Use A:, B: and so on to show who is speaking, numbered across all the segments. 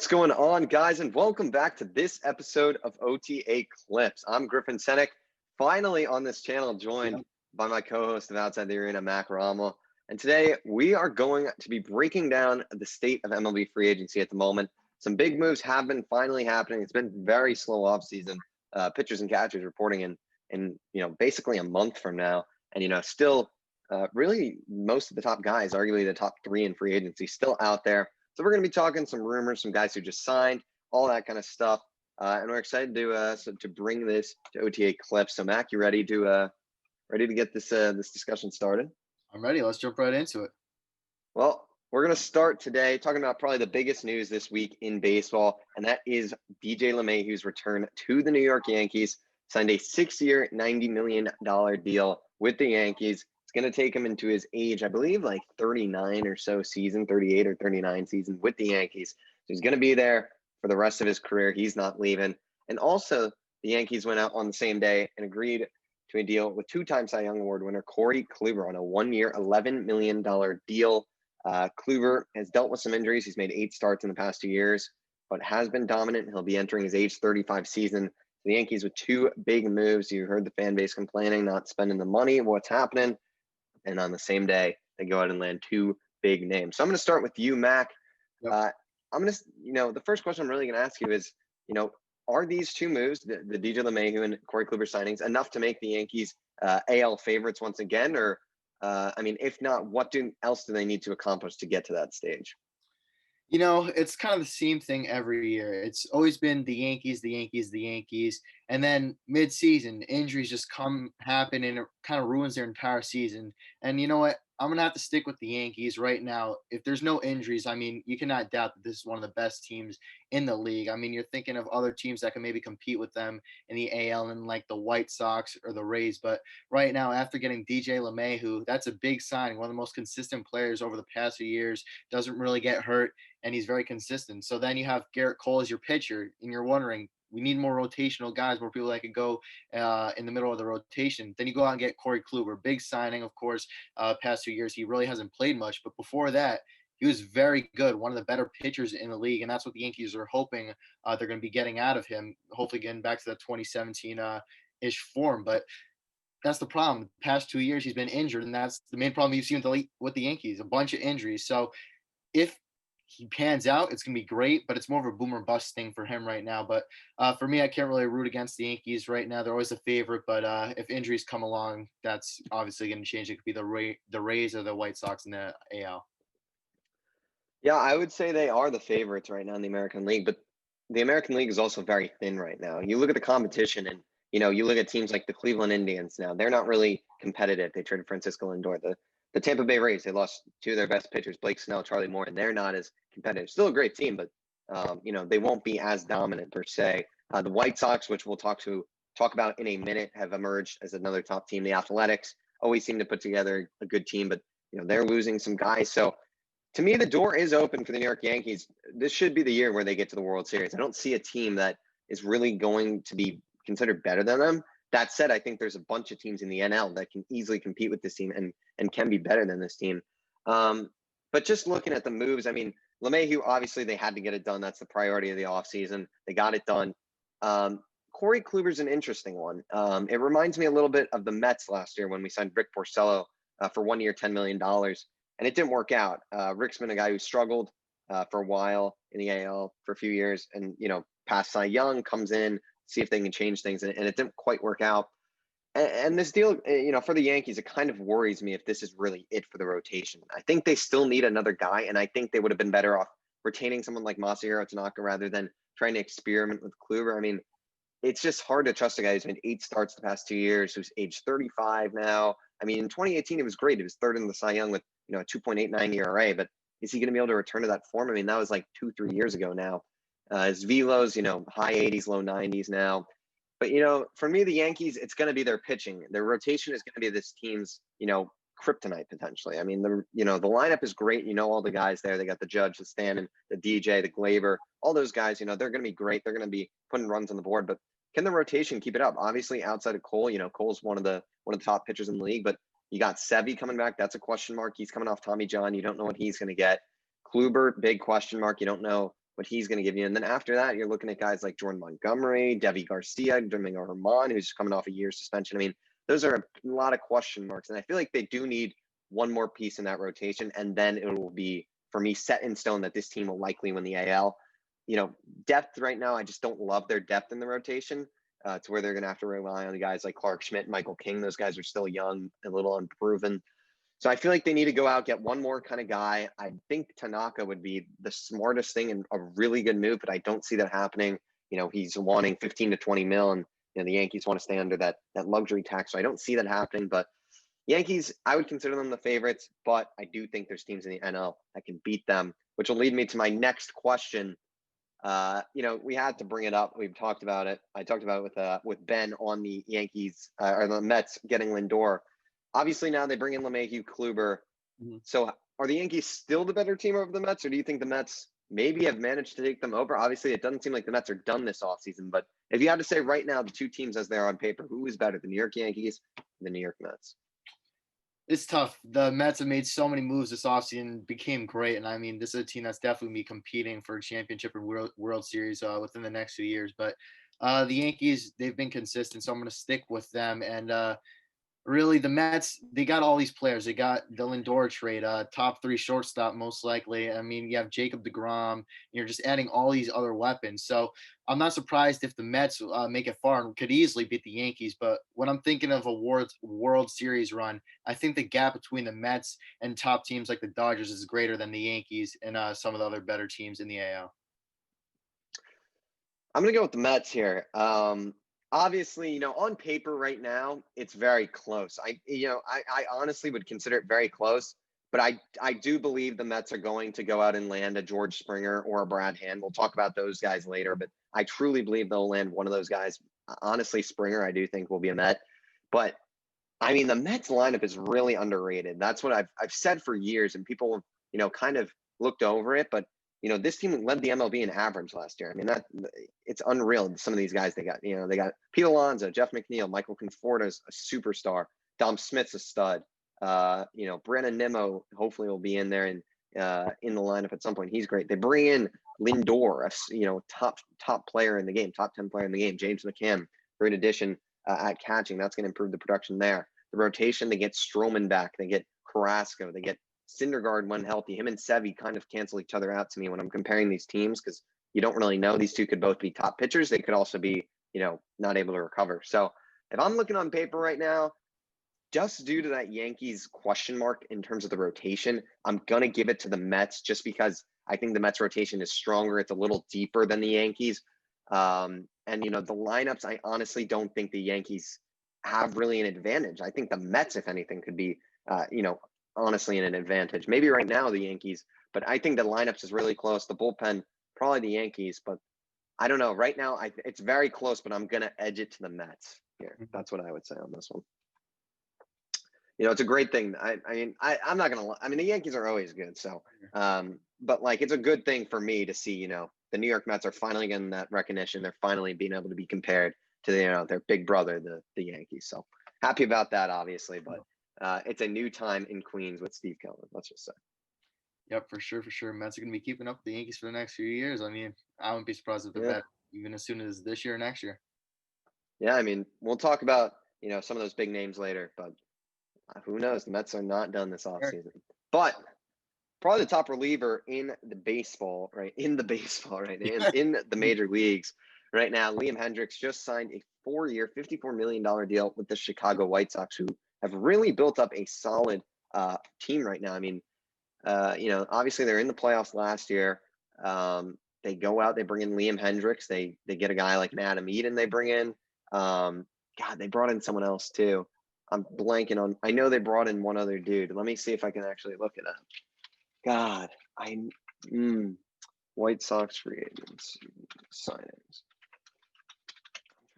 A: What's going on, guys, and welcome back to this episode of OTA Clips. I'm Griffin Senyek, finally on this channel, joined by my co-host of Outside the Arena, Mac Rommel. And today we are going to be breaking down the state of MLB Free Agency at the moment. Some big moves have been finally happening. It's been very slow offseason. Pitchers and catchers reporting in basically a month from now, and still really most of the top guys, arguably the top three in free agency, still out there. So we're going to be talking some rumors, some guys who just signed, all that kind of stuff, and we're excited to bring this to OTA Clips. So Mac, you ready to get this discussion started?
B: I'm ready. Let's jump right into it.
A: Well, we're going to start today talking about probably the biggest news this week in baseball, and that is DJ Lemahieu's return to the New York Yankees. Signed a 6-year, $90 million deal with the Yankees. It's going to take him into his age, I believe, like 39 or so season, 38 or 39 season with the Yankees. So he's going to be there for the rest of his career. He's not leaving. And also, the Yankees went out on the same day and agreed to a deal with two-time Cy Young Award winner Corey Kluber on a 1-year, $11 million deal. Kluber has dealt with some injuries. He's made 8 starts in the past 2 years, but has been dominant. He'll be entering his age 35 season. The Yankees with 2 big moves. You heard the fan base complaining, not spending the money. What's happening? And on the same day, they go out and land 2 big names. So I'm going to start with you, Mac.
B: Yep.
A: I'm going to, the first question I'm really going to ask you is, are these 2 moves, the DJ LeMahieu and Corey Kluber signings, enough to make the Yankees AL favorites once again? Or, if not, what else do they need to accomplish to get to that stage?
B: It's kind of the same thing every year. It's always been the Yankees. And then mid-season, injuries just happen, and it kind of ruins their entire season. And you know what? I'm going to have to stick with the Yankees right now. If there's no injuries, you cannot doubt that this is one of the best teams in the league. You're thinking of other teams that can maybe compete with them in the AL, and like the White Sox or the Rays. But right now, after getting DJ LeMahieu, that's a big signing. One of the most consistent players over the past few years, doesn't really get hurt, and he's very consistent. So then you have Garrett Cole as your pitcher, and you're wondering, we need more rotational guys, more people that could go in the middle of the rotation. Then you go out and get Corey Kluber, big signing, of course. Past 2 years, he really hasn't played much, but before that, he was very good, one of the better pitchers in the league, and that's what the Yankees are hoping they're going to be getting out of him, hopefully getting back to that 2017-ish form. But that's the problem. The past 2 years, he's been injured, and that's the main problem you've seen with the Yankees, a bunch of injuries. So if he pans out, it's going to be great, but it's more of a boom or bust thing for him right now. But for me, I can't really root against the Yankees right now. They're always a favorite, but if injuries come along, that's obviously going to change. It could be the Rays or the White Sox in the AL.
A: Yeah, I would say they are the favorites right now in the American League, but the American League is also very thin right now. You look at the competition, and you look at teams like the Cleveland Indians now. They're not really competitive. They traded Francisco Lindor. The Tampa Bay Rays, they lost 2 of their best pitchers, Blake Snell, Charlie Moore, and they're not as competitive. Still a great team, but they won't be as dominant per se. The White Sox, which we'll talk about in a minute, have emerged as another top team. The Athletics always seem to put together a good team, but they're losing some guys. So to me, the door is open for the New York Yankees. This should be the year where they get to the World Series. I don't see a team that is really going to be considered better than them. That said, I think there's a bunch of teams in the NL that can easily compete with this team and can be better than this team. But just looking at the moves, LeMahieu, obviously they had to get it done. That's the priority of the offseason. They got it done. Corey Kluber's an interesting one. It reminds me a little bit of the Mets last year when we signed Rick Porcello for 1 year, $10 million. And it didn't work out. Rick's been a guy who struggled for a while in the AL for a few years, and past Cy Young, comes in, see if they can change things, and it didn't quite work out. And this deal, for the Yankees, it kind of worries me if this is really it for the rotation. I think they still need another guy, and I think they would have been better off retaining someone like Masahiro Tanaka rather than trying to experiment with Kluber. It's just hard to trust a guy who's made 8 starts the past 2 years, who's age 35 now. In 2018, it was great. It was third in the Cy Young with a 2.89 ERA, but is he going to be able to return to that form? That was like 2-3 years ago now. His velo's, high 80s, low 90s now. But, for me, the Yankees, it's going to be their pitching. Their rotation is going to be this team's, kryptonite potentially. The lineup is great. All the guys there. They got the Judge, the Stanton, the DJ, the Glaber, all those guys, they're going to be great. They're going to be putting runs on the board. But can the rotation keep it up? Obviously, outside of Cole, Cole's one of the top pitchers in the league, but you got Sevy coming back. That's a question mark. He's coming off Tommy John. You don't know what he's going to get. Kluber, big question mark. You don't know what he's going to give you. And then after that, you're looking at guys like Jordan Montgomery, Devi Garcia, Domingo Herman, who's coming off a year's suspension. I mean, those are a lot of question marks. And I feel like they do need one more piece in that rotation. And then it will be, for me, set in stone that this team will likely win the AL. Depth right now, I just don't love their depth in the rotation to where they're going to have to rely on the guys like Clark Schmidt and Michael King. Those guys are still young, a little unproven. So I feel like they need to go out, get one more kind of guy. I think Tanaka would be the smartest thing and a really good move, but I don't see that happening. He's wanting 15 to 20 mil, and the Yankees want to stay under that luxury tax. So I don't see that happening. But Yankees, I would consider them the favorites, but I do think there's teams in the NL that can beat them, which will lead me to my next question. We had to bring it up. We've talked about it. I talked about it with Ben on the Yankees or the Mets getting Lindor. Obviously, now they bring in LeMahieu, Kluber.
B: Mm-hmm.
A: So are the Yankees still the better team over the Mets, or do you think the Mets maybe have managed to take them over? Obviously, it doesn't seem like the Mets are done this offseason, but if you had to say right now, the two teams as they are on paper, who is better, the New York Yankees and the New York Mets?
B: It's tough. The Mets have made so many moves this offseason, became great. And I mean, this is a team that's definitely be competing for a championship and World Series within the next few years. But the Yankees, they've been consistent, so I'm going to stick with them. And really, the Mets, they got all these players. They got the Lindor trade, top 3 shortstop, most likely. I mean, you have Jacob deGrom. You're just adding all these other weapons. So I'm not surprised if the Mets make it far and could easily beat the Yankees. But when I'm thinking of a World Series run, I think the gap between the Mets and top teams like the Dodgers is greater than the Yankees and some of the other better teams in the AL.
A: I'm going to go with the Mets here. Obviously, on paper right now, it's very close. I honestly would consider it very close, but I do believe the Mets are going to go out and land a George Springer or a Brad Hand. We'll talk about those guys later, but I truly believe they'll land one of those guys. Honestly, Springer, I do think will be a Met, but I mean, the Mets lineup is really underrated. That's what I've said for years, and people, kind of looked over it, but this team led the MLB in average last year. I mean, it's unreal. Some of these guys they got, they got Pete Alonso, Jeff McNeil, Michael Conforto's a superstar. Dom Smith's a stud. Brandon Nimmo hopefully will be in there and in the lineup at some point. He's great. They bring in Lindor, top player in the game, top 10 player in the game. James McCann, great addition at catching. That's going to improve the production there. The rotation, they get Stroman back. They get Carrasco. They get Syndergaard when healthy. Him and Sevy kind of cancel each other out to me when I'm comparing these teams because you don't really know. These two could both be top pitchers. They could also be, not able to recover. So if I'm looking on paper right now, just due to that Yankees question mark in terms of the rotation, I'm going to give it to the Mets just because I think the Mets rotation is stronger. It's a little deeper than the Yankees. And, the lineups, I honestly don't think the Yankees have really an advantage. I think the Mets, if anything, could be, honestly in an advantage. Maybe right now the Yankees, but I think the lineups is really close. The bullpen, probably the Yankees, but I don't know. Right now, it's very close, but I'm going to edge it to the Mets here. That's what I would say on this one. It's a great thing. I'm not going to – the Yankees are always good. So, but, it's a good thing for me to see, the New York Mets are finally getting that recognition. They're finally being able to be compared to, their big brother, the Yankees. So, happy about that, obviously, but it's a new time in Queens with Steve Keller, let's just say.
B: Yep, for sure. Mets are going to be keeping up with the Yankees for the next few years. I mean, I wouldn't be surprised if the Mets even as soon as this year or next year.
A: Yeah, we'll talk about, some of those big names later, but who knows? The Mets are not done this offseason. Sure. But probably the top reliever in the baseball, right? In the major leagues right now, Liam Hendricks just signed a 4-year, $54 million deal with the Chicago White Sox, who have really built up a solid team right now. Obviously they're in the playoffs last year. They go out, they bring in Liam Hendricks. They get a guy like Adam Eden they bring in. They brought in someone else too. I'm blanking on. I know they brought in one other dude. Let me see if I can actually look it up. White Sox free agents signings.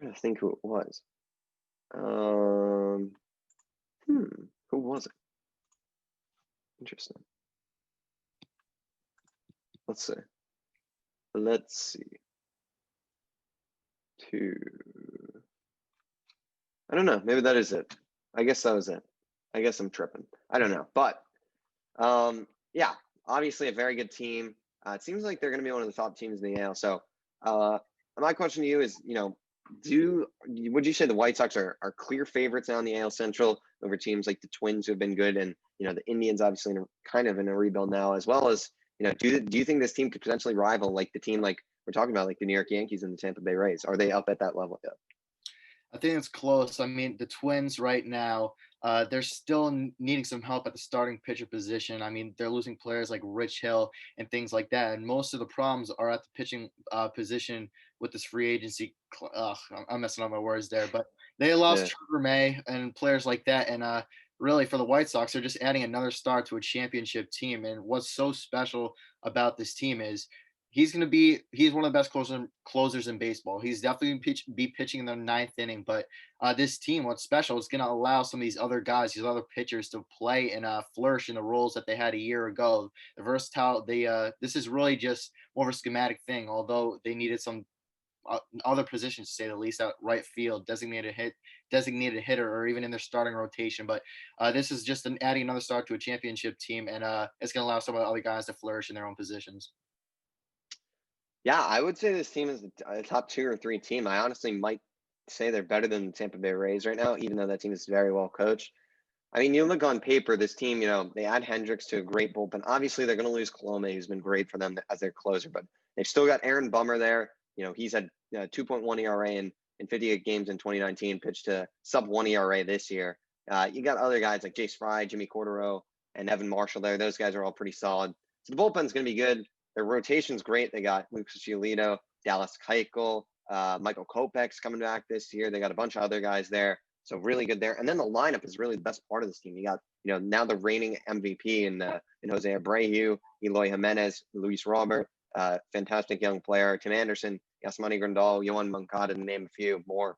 A: I'm trying to think who it was. Who was it? Interesting. Let's see. I don't know. Maybe that is it. I guess that was it. I guess I'm tripping. I don't know. But, obviously a very good team. It seems like they're going to be one of the top teams in the AL. So, uh, my question to you is, would you say the White Sox are clear favorites now in the AL Central over teams like the Twins who have been good, and the Indians obviously kind of in a rebuild now, as well as do you think this team could potentially rival like the team like we're talking about, like the New York Yankees and the Tampa Bay Rays? Are they up at that level yet?
B: I think it's close. I mean, the Twins right now, they're still needing some help at the starting pitcher position. I mean, they're losing players like Rich Hill and things like that. And most of the problems are at the pitching position with this free agency. I'm messing up my words there, but they lost
A: Yeah.
B: Trevor May and players like that. And really, for the White Sox, they're just adding another star to a championship team. And what's so special about this team is he's one of the best closers in baseball. He's definitely be pitching in the ninth inning. But this team, what's special, is going to allow some of these other guys, these other pitchers, to play and flourish in the roles that they had a year ago. The versatile. This is really just more of a schematic thing. Although they needed some other positions, to say the least, out right field, designated hitter, or even in their starting rotation. But this is just adding another star to a championship team, and it's going to allow some of the other guys to flourish in their own positions.
A: Yeah, I would say this team is a top 2 or 3 team. I honestly might say they're better than the Tampa Bay Rays right now, even though that team is very well coached. I mean, you look on paper, this team, they add Hendricks to a great bullpen. Obviously, they're going to lose Colome, who's been great for them as their closer, but they've still got Aaron Bummer there. He's had 2.1 ERA in 58 games in 2019, pitched to sub 1 ERA this year. You got other guys like Jace Fry, Jimmy Cordero, and Evan Marshall there. Those guys are all pretty solid. So the bullpen's going to be good. Their rotation's great. They got Lucas Giolito, Dallas Keuchel, Michael Kopech's coming back this year. They got a bunch of other guys there. So really good there. And then the lineup is really the best part of this team. You got, now the reigning MVP in Jose Abreu, Eloy Jimenez, Luis Robert, fantastic young player, Tim Anderson, Yasmani Grandal, Yohan Moncada, to name a few more.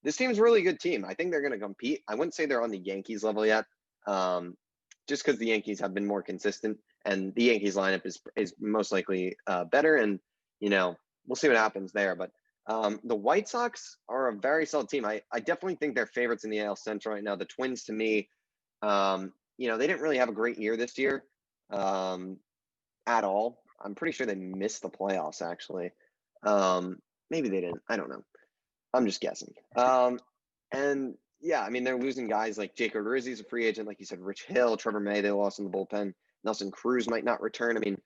A: This team's a really good team. I think they're going to compete. I wouldn't say they're on the Yankees level yet, just because the Yankees have been more consistent, and the Yankees lineup is most likely better. And, we'll see what happens there. But the White Sox are a very solid team. I definitely think they're favorites in the AL Central right now. The Twins, to me, they didn't really have a great year this year at all. I'm pretty sure they missed the playoffs, actually. Maybe they didn't. I don't know. I'm just guessing. And yeah, I mean, they're losing guys like Jacob Rizzi's a free agent. Like you said, Rich Hill, Trevor May, they lost in the bullpen. Nelson Cruz might not return. I mean,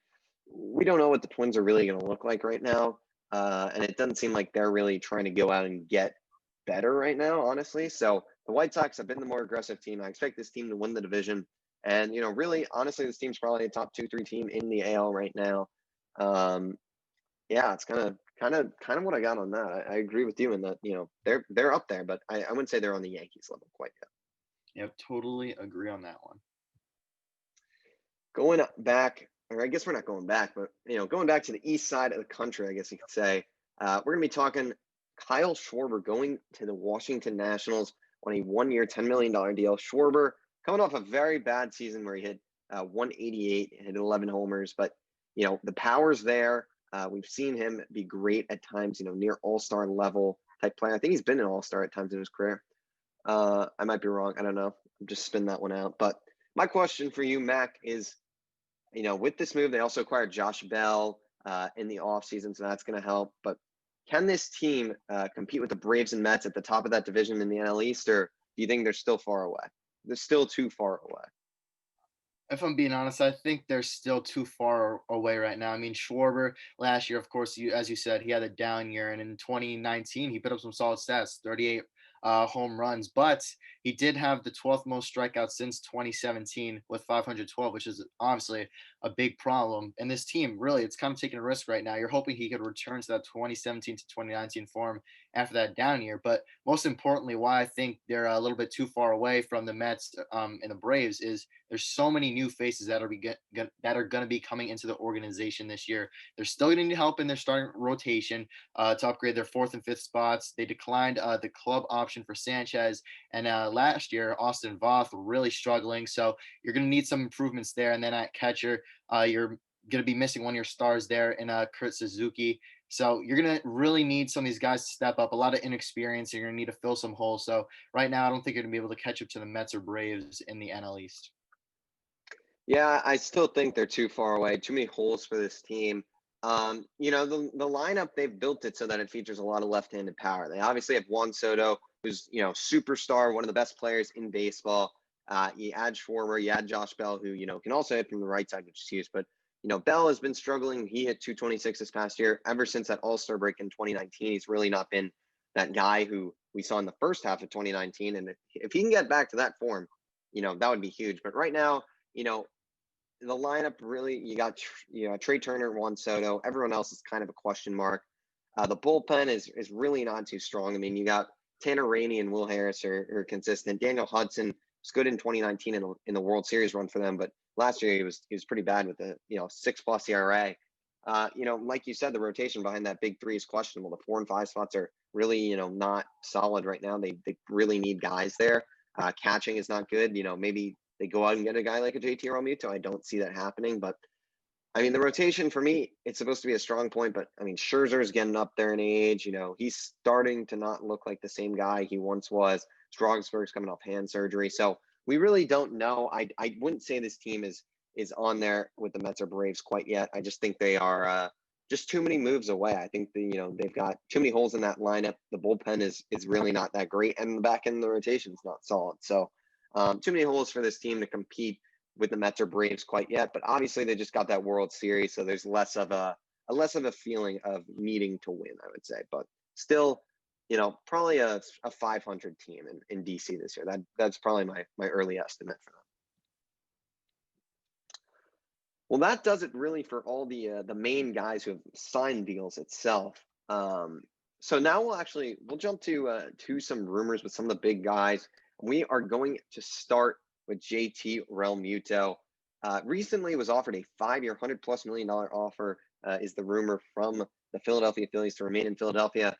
A: we don't know what the Twins are really going to look like right now. And it doesn't seem like they're really trying to go out and get better right now, honestly. So the White Sox have been the more aggressive team. I expect this team to win the division. And, really, honestly, this team's probably a top 2-3 team in the AL right now. Yeah, it's kind of what I got on that. I agree with you in that, they're up there, but I wouldn't say they're on the Yankees level quite yet.
B: Yep, totally agree on that one.
A: Going back, or I guess we're not going back, but going back to the east side of the country, I guess you could say, we're gonna be talking Kyle Schwarber going to the Washington Nationals on a 1-year, $10 million deal. Schwarber coming off a very bad season where he hit 188, hit 11 homers, but the power's there. We've seen him be great at times, near all-star level type player. I think he's been an all-star at times in his career. I might be wrong. I don't know. I'm just spin that one out. But my question for you, Mac, is, with this move, they also acquired Josh Bell in the offseason, so that's going to help. But can this team compete with the Braves and Mets at the top of that division in the NL East, or do you think they're still far away? They're still too far away.
B: If I'm being honest, I think they're still too far away right now. I mean, Schwarber last year, of course, as you said, he had a down year, and in 2019, he put up some solid stats, 38 home runs, but he did have the 12th most strikeouts since 2017 with 512, which is obviously a big problem. And this team, really, it's kind of taking a risk right now. You're hoping he could return to that 2017 to 2019 form after that down year. But most importantly, why I think they're a little bit too far away from the Mets and the Braves is there's so many new faces that are going to be coming into the organization this year. They're still going to need help in their starting rotation to upgrade their 4th and 5th spots. They declined the club option for Sanchez, and last year Austin Voth really struggling. So you're going to need some improvements there. And then at catcher, you're going to be missing one of your stars there in Kurt Suzuki. So you're going to really need some of these guys to step up. A lot of inexperience. You're going to need to fill some holes. So right now, I don't think you're going to be able to catch up to the Mets or Braves in the NL East.
A: Yeah, I still think they're too far away. Too many holes for this team. The lineup, they've built it so that it features a lot of left-handed power. They obviously have Juan Soto, who's superstar, one of the best players in baseball. You add Schwarber, you add Josh Bell, who can also hit from the right side, which is huge. But Bell has been struggling. He hit 226 this past year. Ever since that All-Star break in 2019, he's really not been that guy who we saw in the first half of 2019. And if he can get back to that form, that would be huge. But right now, you know, the lineup really, you got Trey Turner, Juan Soto. Everyone else is kind of a question mark. The bullpen is really not too strong. I mean, you got Tanner Rainey and Will Harris are consistent. Daniel Hudson was good in 2019 in the World Series run for them, but last year he was pretty bad with the 6+ ERA. Like you said, the rotation behind that big three is questionable. The 4 and 5 spots are really not solid right now. They really need guys there. Catching is not good. Maybe they go out and get a guy like a JT Realmuto. I don't see that happening, but I mean, the rotation for me, it's supposed to be a strong point, but I mean, Scherzer's getting up there in age. He's starting to not look like the same guy he once was. Strasburg's coming off hand surgery, so we really don't know. I wouldn't say this team is on there with the Mets or Braves quite yet. I just think they are just too many moves away. I think they've got too many holes in that lineup. The bullpen is really not that great, and the back end of the rotation is not solid. So too many holes for this team to compete with the Mets or Braves quite yet. But obviously, they just got that World Series, so there's less of a feeling of needing to win, I would say. But still, probably a 500 team in DC this year. That's probably my early estimate for them. Well, that does it really for all the main guys who have signed deals itself. So now we'll jump to some rumors with some of the big guys. We are going to start with JT Realmuto. Recently was offered a 5-year, $100+ million offer, is the rumor from the Philadelphia Phillies to remain in Philadelphia.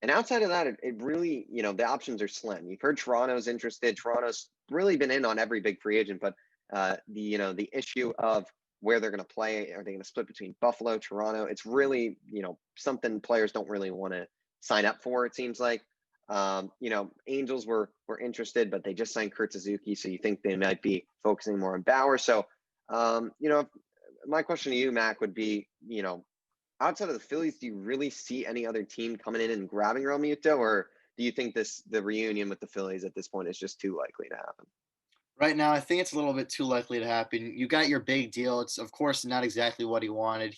A: And outside of that, it really, the options are slim. You've heard Toronto's interested. Toronto's really been in on every big free agent, but the issue of where they're going to play, are they going to split between Buffalo, Toronto? It's really, something players don't really want to sign up for, it seems like. Angels were interested, but they just signed Kurt Suzuki, so you think they might be focusing more on Bauer. So, my question to you, Mac, would be, outside of the Phillies, do you really see any other team coming in and grabbing Realmuto, or do you think the reunion with the Phillies at this point is just too likely to happen?
B: Right now, I think it's a little bit too likely to happen. You got your big deal. It's of course not exactly what he wanted.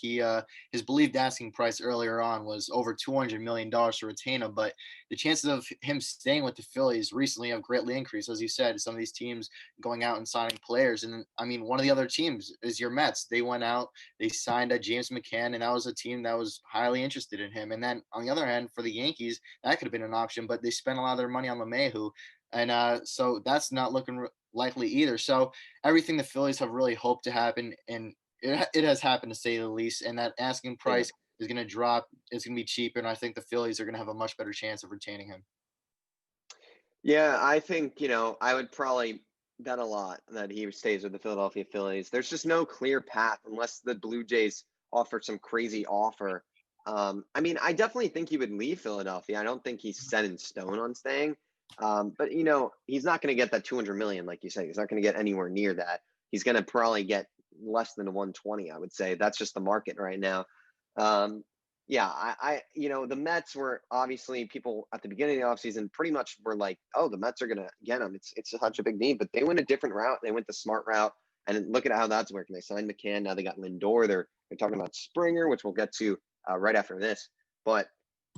B: His believed asking price earlier on was over $200 million to retain him, but the chances of him staying with the Phillies recently have greatly increased. As you said, some of these teams going out and signing players, and I mean, one of the other teams is your Mets. They went out, they signed a James McCann, and that was a team that was highly interested in him. And then on the other hand, for the Yankees, that could have been an option, but they spent a lot of their money on LeMahieu. And so that's not looking likely either. So everything the Phillies have really hoped to happen, and it has happened to say the least. And that asking
A: Yeah.
B: price is going to drop. It's going to be cheaper, and I think the Phillies are going to have a much better chance of retaining him.
A: Yeah, I think, I would probably bet a lot that he stays with the Philadelphia Phillies. There's just no clear path unless the Blue Jays offer some crazy offer. I mean, I definitely think he would leave Philadelphia. I don't think he's set in stone on staying. But he's not going to get that 200 million, like you said. He's not going to get anywhere near that. He's going to probably get less than 120, I would say. That's just the market right now. Yeah, the Mets were obviously, people at the beginning of the offseason pretty much were like, oh, the Mets are going to get him. It's such a big need, but they went a different route. They went the smart route, and look at how that's working. They signed McCann. Now they got Lindor. They're talking about Springer, which we'll get to right after this. But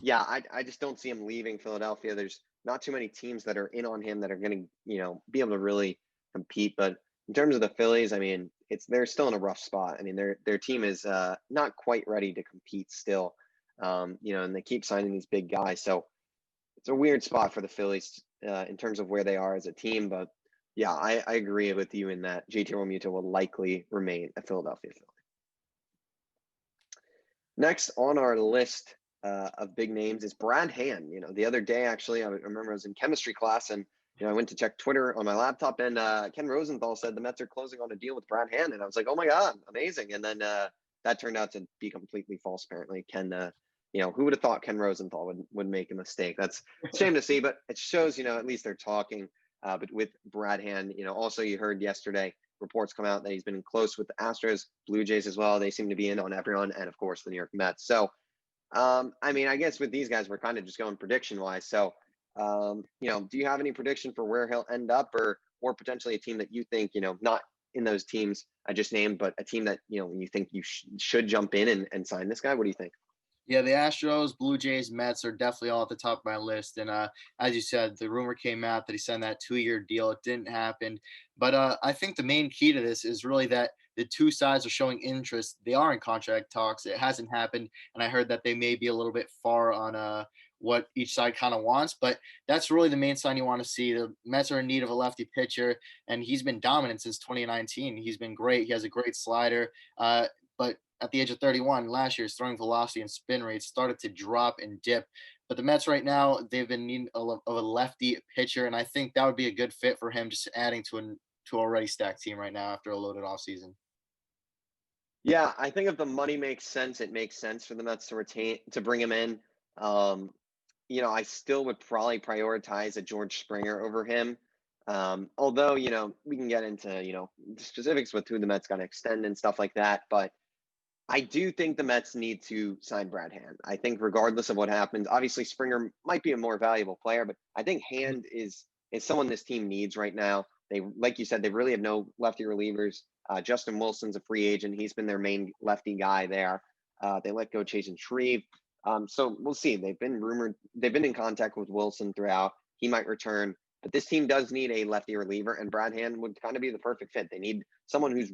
A: yeah, I just don't see him leaving Philadelphia. There's not too many teams that are in on him that are going to, be able to really compete. But in terms of the Phillies, I mean, they're still in a rough spot. I mean, their team is not quite ready to compete still. And they keep signing these big guys. So it's a weird spot for the Phillies in terms of where they are as a team. But yeah, I agree with you in that JT Realmuto will likely remain a Philadelphia Philly. Next on our list of big names is Brad Hand. The other day, actually, I remember I was in chemistry class, and I went to check Twitter on my laptop, and Ken Rosenthal said the Mets are closing on a deal with Brad Hand, and I was like, oh my God, amazing. And then that turned out to be completely false. Apparently, Ken, who would have thought Ken Rosenthal would make a mistake? That's a shame to see, but it shows, at least they're talking. But with Brad Hand, also you heard yesterday reports come out that he's been close with the Astros, Blue Jays as well. They seem to be in on everyone, and of course the New York Mets. So, I mean, I guess with these guys, we're kind of just going prediction wise. So, do you have any prediction for where he'll end up, or potentially a team that you think, not in those teams I just named, but a team that you think you should jump in and sign this guy? What do you think?
B: Yeah, the Astros, Blue Jays, Mets are definitely all at the top of my list. And as you said, the rumor came out that he signed that 2-year deal. It didn't happen. But I think the main key to this is really that the two sides are showing interest. They are in contract talks. It hasn't happened. And I heard that they may be a little bit far on what each side kind of wants. But that's really the main sign you want to see. The Mets are in need of a lefty pitcher, and he's been dominant since 2019. He's been great. He has a great slider. But at the age of 31 last year, his throwing velocity and spin rate started to drop and dip. But the Mets right now, they've been needing of a lefty pitcher, and I think that would be a good fit for him, just adding to an already stacked team right now after a loaded offseason.
A: Yeah, I think if the money makes sense, it makes sense for the Mets to bring him in. Um, I still would probably prioritize a George Springer over him. Although, we can get into, the specifics with who the Mets got to extend and stuff like that. But I do think the Mets need to sign Brad Hand. I think regardless of what happens, obviously Springer might be a more valuable player, but I think Hand is someone this team needs right now. They, like you said, they really have no lefty relievers. Justin Wilson's a free agent. He's been their main lefty guy there. They let go Chase and Shreve. So we'll see. They've been in contact with Wilson throughout. He might return. But this team does need a lefty reliever, and Brad Hand would kind of be the perfect fit. They need someone who's,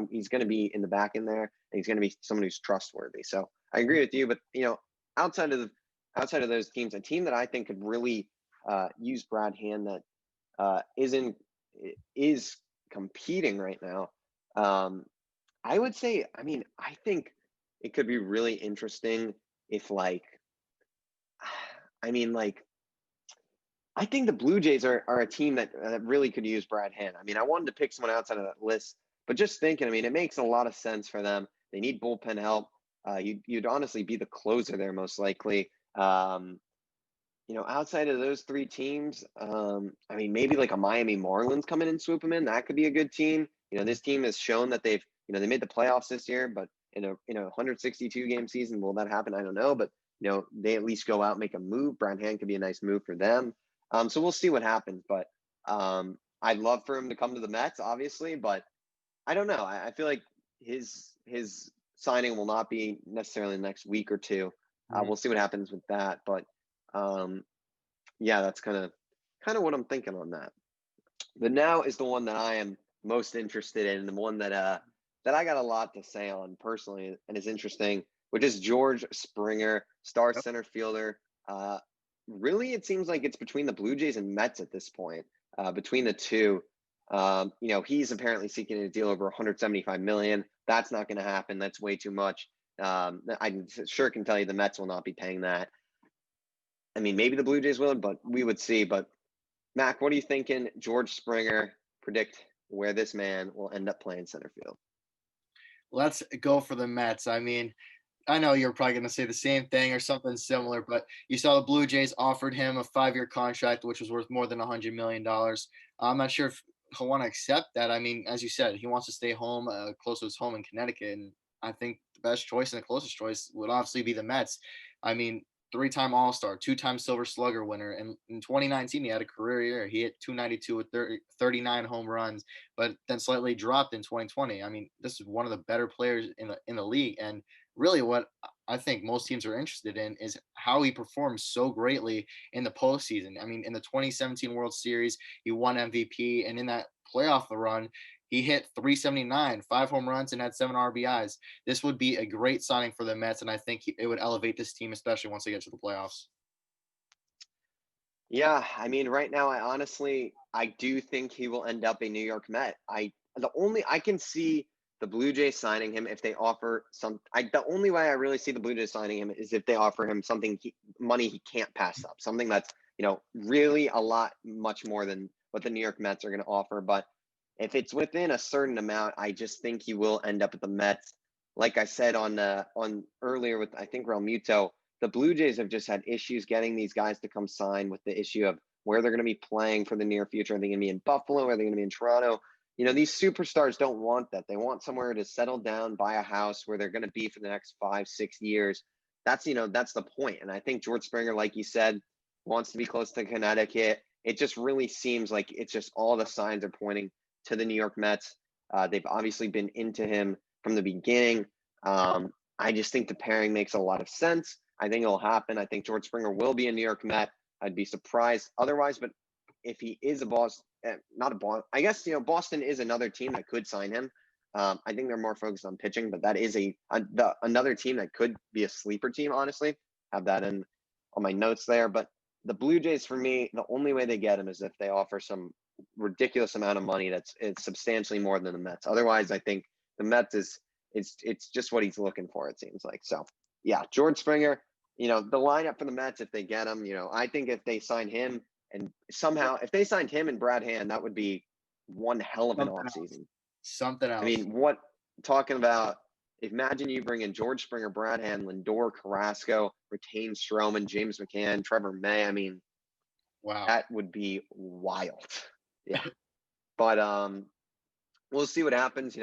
A: he's going to be in the back end there, and he's going to be someone who's trustworthy. So I agree with you. But outside of those teams, a team that I think could really use Brad Hand that is competing right now. I would say, I think it could be really interesting if I think the Blue Jays are a team that really could use Brad Hand. I wanted to pick someone outside of that list, but just thinking, it makes a lot of sense for them. They need bullpen help. You'd honestly be the closer there most likely. Outside of those three teams, maybe like a Miami Marlins come in and swoop them in. That could be a good team. This team has shown that they've, they made the playoffs this year, but in a 162 game season, will that happen? I don't know, but they at least go out and make a move. Brad Hand could be a nice move for them. So we'll see what happens, but I'd love for him to come to the Mets, obviously, but I don't know. I feel like his signing will not be necessarily the next week or two. We'll see what happens with that, but yeah, that's kind of what I'm thinking on that. But now is the one that I am most interested in, the one that I got a lot to say on personally and is interesting, which is George Springer, star center fielder. Really, it seems like it's between the Blue Jays and Mets at this point. Between the two, he's apparently seeking a deal over $175 million. That's not going to happen. That's way too much. I sure can tell you the Mets will not be paying that. Maybe the Blue Jays will, but we would see. But Mac, what are you thinking? George Springer, predict where this man will end up playing center field.
B: Let's go for the Mets. I know you're probably going to say the same thing or something similar, but you saw the Blue Jays offered him a 5-year contract, which was worth more than $100 million. I'm not sure if he'll want to accept that. As you said, he wants to stay home, close to his home in Connecticut. And I think the best choice and the closest choice would obviously be the Mets. 3-time All-Star, 2-time Silver Slugger winner. And in 2019, he had a career year. He hit 292 with 39 home runs, but then slightly dropped in 2020. This is one of the better players in the league. And really what I think most teams are interested in is how he performs so greatly in the postseason. In the 2017 World Series, he won MVP, and in that playoff run, he hit 379, 5 home runs, and had 7 RBIs. This would be a great signing for the Mets, and I think it would elevate this team, especially once they get to the playoffs.
A: Yeah, right now, I do think he will end up a New York Met. I can see the Blue Jays signing him if they offer the only way I really see the Blue Jays signing him is if they offer him money he can't pass up, something that's, really a lot, much more than what the New York Mets are going to offer. But if it's within a certain amount, I just think he will end up at the Mets. Like I said on earlier with, I think, Realmuto, the Blue Jays have just had issues getting these guys to come sign with the issue of where they're going to be playing for the near future. Are they going to be in Buffalo? Are they going to be in Toronto? these superstars don't want that. They want somewhere to settle down, buy a house where they're going to be for the next 5, 6 years. That's the point. And I think George Springer, like you said, wants to be close to Connecticut. It just really seems like it's just all the signs are pointing to the New York Mets. They've obviously been into him from the beginning. I just think the pairing makes a lot of sense. I think it'll happen. I think George Springer will be a New York Met. I'd be surprised otherwise, but if he is a Boston, not a Boston, I guess, Boston is another team that could sign him. I think they're more focused on pitching, but that is another team that could be a sleeper team, honestly. Have that on my notes there. But the Blue Jays, for me, the only way they get him is if they offer some ridiculous amount of money it's substantially more than the Mets. Otherwise, I think the Mets it's just what he's looking for, it seems like. So, yeah, George Springer, the lineup for the Mets, if they get him, I think if they sign him and somehow, if they signed him and Brad Hand, that would be one hell of an offseason.
B: Something else.
A: I mean, talking about, imagine you bring in George Springer, Brad Hand, Lindor, Carrasco, retain Stroman, James McCann, Trevor May. I mean,
B: wow,
A: that would be wild. Yeah. But we'll see what happens.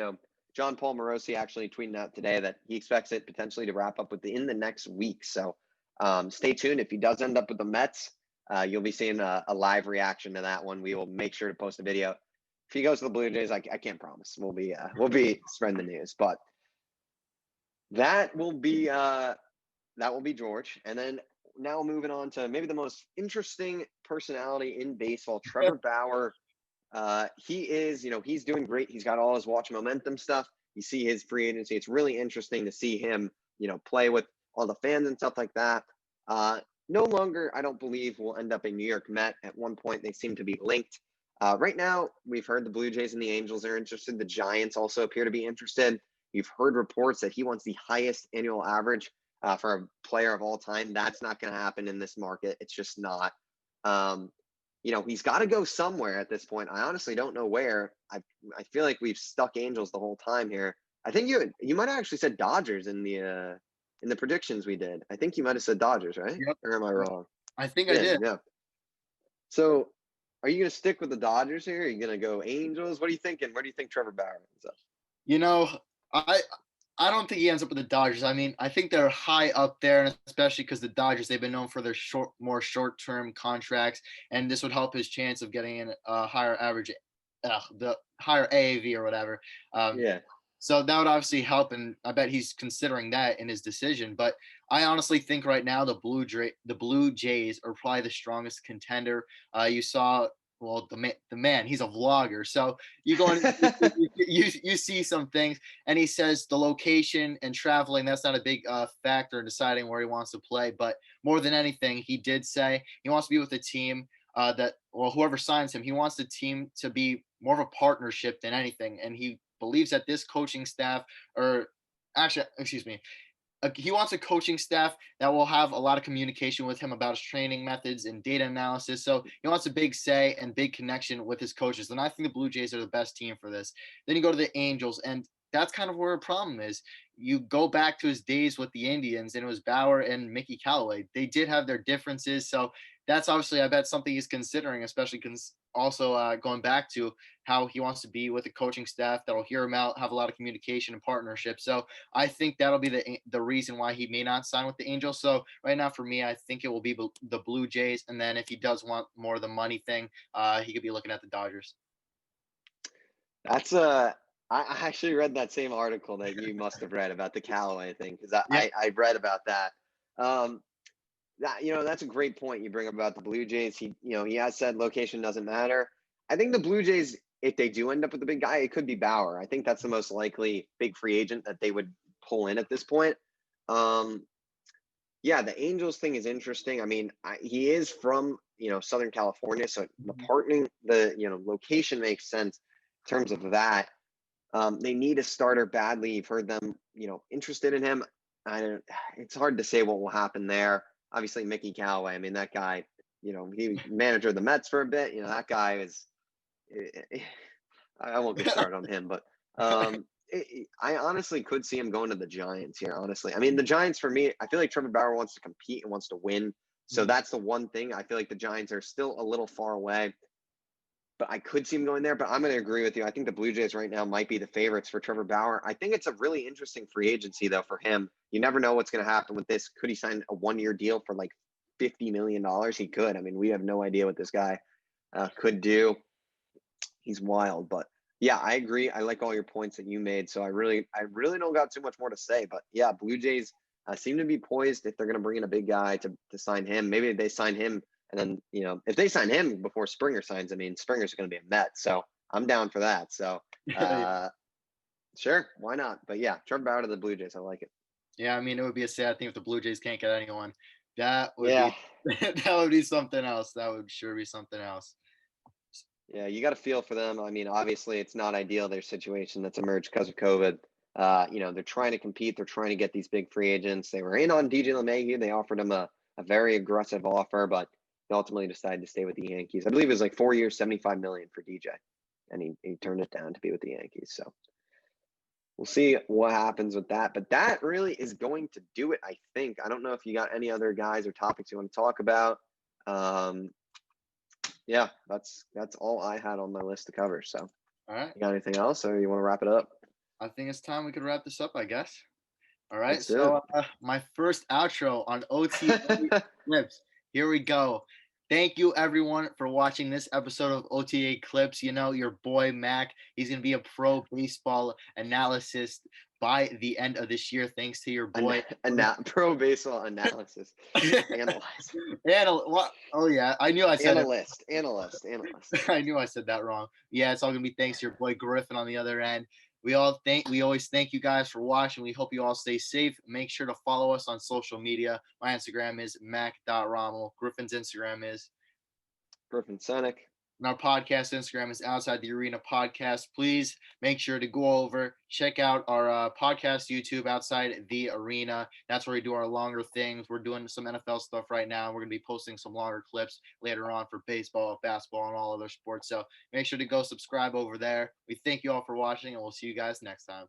A: John Paul Morosi actually tweeted out today that he expects it potentially to wrap up within the next week. So stay tuned. If he does end up with the Mets, you'll be seeing a live reaction to that one. We will make sure to post a video. If he goes to the Blue Jays, I can't promise. We'll be spreading the news, but that will be George. And then now moving on to maybe the most interesting personality in baseball, Trevor Bauer. He is, he's doing great. He's got all his watch momentum stuff. You see his free agency. It's really interesting to see him, play with all the fans and stuff like that. No longer, I don't believe, will end up a New York Met. At one point, they seem to be linked. Right now, we've heard the Blue Jays and the Angels are interested. The Giants also appear to be interested. You've heard reports that he wants the highest annual average for a player of all time. That's not going to happen in this market. It's just not. He's got to go somewhere at this point. I honestly don't know where. I feel like we've stuck Angels the whole time here. I think you might have actually said Dodgers in the predictions we did. I think you might have said Dodgers, right?
B: Yep.
A: Or am I wrong?
B: I think I did.
A: Yeah. So, are you going to stick with the Dodgers here? Are you going to go Angels? What are you thinking? Where do you think Trevor Bauer ends up?
B: I don't think he ends up with the Dodgers. I mean, I think they're high up there, and especially because the Dodgers, they've been known for their more short-term contracts, and this would help his chance of getting a higher average, the higher AAV or whatever.
A: Yeah.
B: So that would obviously help, and I bet he's considering that in his decision. But I honestly think right now the Blue Jays are probably the strongest contender. You saw. Well, the man, he's a vlogger. So you go and you see some things, and he says the location and traveling, that's not a big factor in deciding where he wants to play. But more than anything, he did say he wants to be with a team whoever signs him, he wants the team to be more of a partnership than anything. And he believes that this coaching staff, he wants a coaching staff that will have a lot of communication with him about his training methods and data analysis. So he wants a big say and big connection with his coaches. And I think the Blue Jays are the best team for this. Then you go to the Angels, and that's kind of where a problem is. You go back to his days with the Indians, and it was Bauer and Mickey Callaway. They did have their differences. So that's obviously, I bet, something he's considering, especially also going back to how he wants to be with a coaching staff that'll hear him out, have a lot of communication and partnership. So I think that'll be the reason why he may not sign with the Angels. So right now for me, I think it will be the Blue Jays. And then if he does want more of the money thing, he could be looking at the Dodgers.
A: That's I actually read that same article that you must have read about the Callaway thing, because I read about that. That's a great point you bring up about the Blue Jays. He has said location doesn't matter. I think the Blue Jays, if they do end up with the big guy, it could be Bauer. I think that's the most likely big free agent that they would pull in at this point. The Angels thing is interesting. I mean, he is from, Southern California, so the location makes sense in terms of that. They need a starter badly. You've heard them, interested in him. It's hard to say what will happen there. Obviously, Mickey Callaway. I mean, that guy, he was manager of the Mets for a bit. That guy is. I won't get started on him, but I honestly could see him going to the Giants here. Honestly, I mean, the Giants, for me, I feel like Trevor Bauer wants to compete and wants to win. So that's the one thing. I feel like the Giants are still a little far away. but I could see him going there. But I'm going to agree with you. I think the Blue Jays right now might be the favorites for Trevor Bauer. I think it's a really interesting free agency, though, for him. You never know what's going to happen with this. Could he sign a 1-year deal for like $50 million? He could. I mean, we have no idea what this guy could do. He's wild. But yeah, I agree. I like all your points that you made. So I really don't got too much more to say. But yeah, Blue Jays seem to be poised if they're going to bring in a big guy to sign him. Maybe they sign him. And then, if they sign him before Springer signs, I mean, Springer's going to be a Met. So I'm down for that. So sure, why not? But yeah, Trevor Bauer to the Blue Jays. I like it.
B: Yeah, I mean, it would be a sad thing if the Blue Jays can't get anyone. That would be that would be something else. That would sure be something else.
A: Yeah, you got to feel for them. I mean, obviously, it's not ideal, their situation that's emerged because of COVID. They're trying to compete. They're trying to get these big free agents. They were in on DJ Lemahieu. They offered him a very aggressive offer, but he ultimately decided to stay with the Yankees. I believe it was like 4 years, $75 million for DJ, and he turned it down to be with the Yankees. So we'll see what happens with that. But that really is going to do it, I think. I don't know if you got any other guys or topics you want to talk about. Yeah, that's all I had on my list to cover. So,
B: all right.
A: You got anything else, or you want to wrap it up?
B: I think it's time we could wrap this up, I guess. All right. So my first outro on OTA Clips. Here we go. Thank you, everyone, for watching this episode of OTA Clips. Your boy, Mac, he's going to be a pro baseball analyst by the end of this year, thanks to your boy.
A: Pro baseball analysis.
B: Oh, yeah. I knew I said
A: analyst.
B: I knew I said that wrong. Yeah, it's all going to be thanks to your boy, Griffin, on the other end. We always thank you guys for watching. We hope you all stay safe. Make sure to follow us on social media. My Instagram is mac.rommel. Griffin's Instagram is
A: Griffin Senyek.
B: And our podcast Instagram is Outside the Arena Podcast. Please make sure to go over, check out our podcast YouTube, Outside the Arena. That's where we do our longer things. We're doing some NFL stuff right now. We're going to be posting some longer clips later on for baseball, basketball, and all other sports. So make sure to go subscribe over there. We thank you all for watching, and we'll see you guys next time.